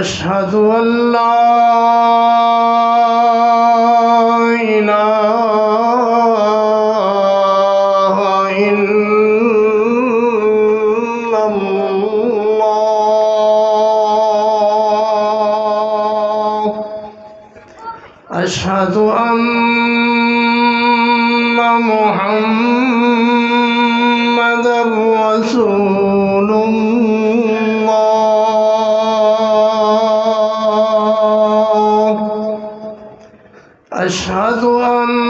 أشهد أن لا إله إلا الله أشهد أن محمدا رسول الله أشهد أن